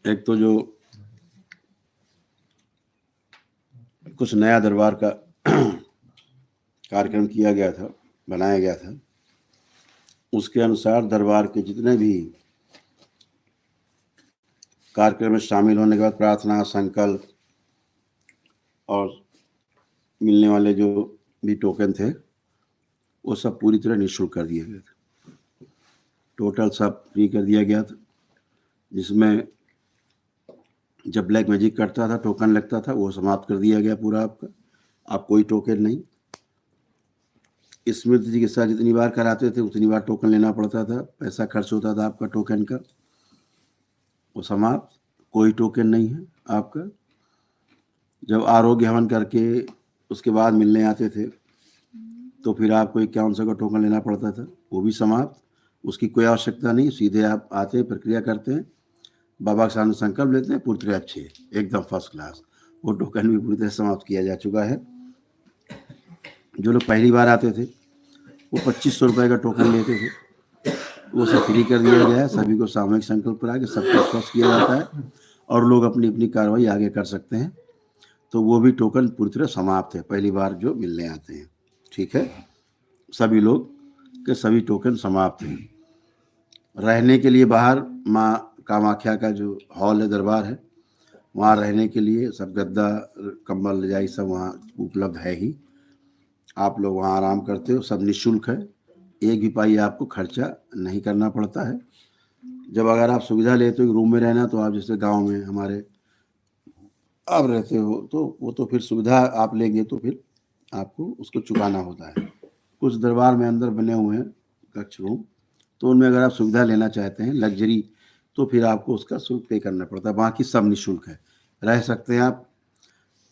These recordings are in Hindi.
एक तो जो कुछ नया दरबार का कार्यक्रम किया गया था, बनाया गया था, उसके अनुसार दरबार के जितने भी कार्यक्रम में शामिल होने के बाद प्रार्थना, संकल्प और मिलने वाले जो भी टोकन थे वो सब पूरी तरह निःशुल्क कर दिया गया था। टोटल सब फ्री कर दिया गया था, जिसमें जब ब्लैक मैजिक करता था, टोकन लगता था, वो समाप्त कर दिया गया पूरा आपका। आप कोई टोकन नहीं। स्मृति चिकित्सा जितनी बार कराते थे उतनी बार टोकन लेना पड़ता था, पैसा खर्च होता था आपका टोकन का, वो समाप्त। कोई टोकन नहीं है आपका। जब आरोग्य हवन करके उसके बाद मिलने आते थे तो फिर आपको 5100 का टोकन लेना पड़ता था, वो भी समाप्त। उसकी कोई आवश्यकता नहीं, सीधे आप आते हैं, प्रक्रिया करते हैं, बाबा के सामने संकल्प लेते हैं, पूरी तरह अच्छे, एकदम फर्स्ट क्लास। वो टोकन भी पूरी तरह समाप्त किया जा चुका है। जो लोग पहली बार आते थे वो 2500 रुपये का टोकन लेते थे, वो सब फ्री कर दिया गया है। सभी को सामूहिक संकल्प करा के सबको स्वस्थ किया जाता है और लोग अपनी अपनी कार्रवाई आगे कर सकते हैं। तो वो भी टोकन पूरी तरह समाप्त है, पहली बार जो मिलने आते हैं। ठीक है, सभी लोग के सभी टोकन समाप्त हैं। रहने के लिए बाहर माँ कामाख्या का जो हॉल है, दरबार है, वहाँ रहने के लिए सब गद्दा, कंबल, रजाई सब वहाँ उपलब्ध है ही। आप लोग वहाँ आराम करते हो, सब निःशुल्क है, एक भी पाई आपको खर्चा नहीं करना पड़ता है। जब अगर आप सुविधा लेते हो रूम में रहना, तो आप जैसे गांव में हमारे आप रहते हो तो वो तो फिर सुविधा आप लेंगे तो फिर आपको उसको चुकाना होता है। कुछ दरबार में अंदर बने हुए हैं कक्ष रूम, तो उनमें अगर आप सुविधा लेना चाहते हैं लग्जरी, तो फिर आपको उसका शुल्क पे करना पड़ता है। बाकी सब निःशुल्क है, रह सकते हैं आप।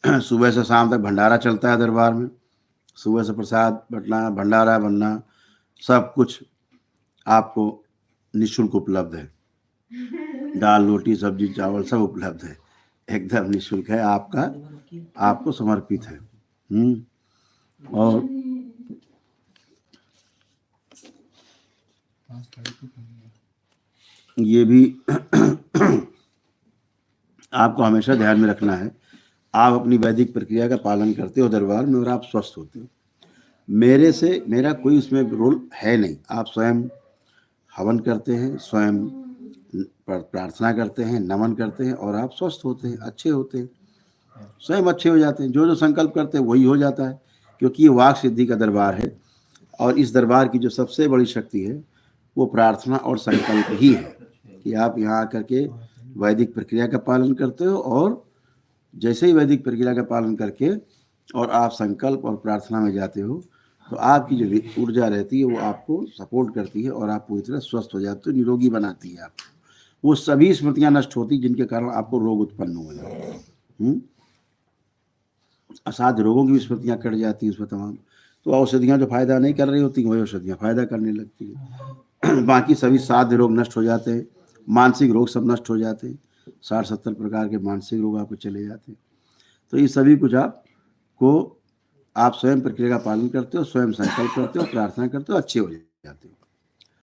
सुबह से शाम तक भंडारा चलता है दरबार में, सुबह से प्रसाद बटना, भंडारा बनना, सब कुछ आपको निःशुल्क उपलब्ध है। दाल, रोटी, सब्जी, चावल सब उपलब्ध है, एकदम निःशुल्क है, आपका आपको समर्पित है। और ये भी आपको हमेशा ध्यान में रखना है, आप अपनी वैदिक प्रक्रिया का पालन करते हो दरबार में और आप स्वस्थ होते हो। मेरा कोई उसमें रोल है नहीं। आप स्वयं हवन करते हैं, स्वयं प्रार्थना करते हैं, नमन करते हैं और आप स्वस्थ होते हैं, अच्छे होते हैं, स्वयं अच्छे हो जाते हैं। जो जो संकल्प करते हैं वही हो जाता है, क्योंकि ये वाक सिद्धि का दरबार है। और इस दरबार की जो सबसे बड़ी शक्ति है वो प्रार्थना और संकल्प ही है, कि आप यहाँ आकर के वैदिक प्रक्रिया का पालन करते हो, और जैसे ही वैदिक प्रक्रिया का पालन करके और आप संकल्प और प्रार्थना में जाते हो, तो आपकी जो ऊर्जा रहती है वो आपको सपोर्ट करती है और आप पूरी तरह स्वस्थ हो जाते हो, निरोगी बनाती है आपको। वो सभी स्मृतियाँ नष्ट होती जिनके कारण आपको रोग उत्पन्न हुए, असाध्य रोगों की भी स्मृतियाँ कट जाती हैं उसमें तमाम। तो औषधियाँ जो फायदा नहीं कर रही होती वही औषधियाँ फायदा करने लगती हैं। बाकी सभी साध्य रोग नष्ट हो जाते हैं, मानसिक रोग सब नष्ट हो जाते हैं, 60-70 प्रकार के मानसिक रोग आपको चले जाते हैं। तो ये सभी कुछ आप स्वयं प्रक्रिया का पालन करते हो, स्वयं संकल्प करते हो, प्रार्थना करते हो, अच्छे हो जाते हो।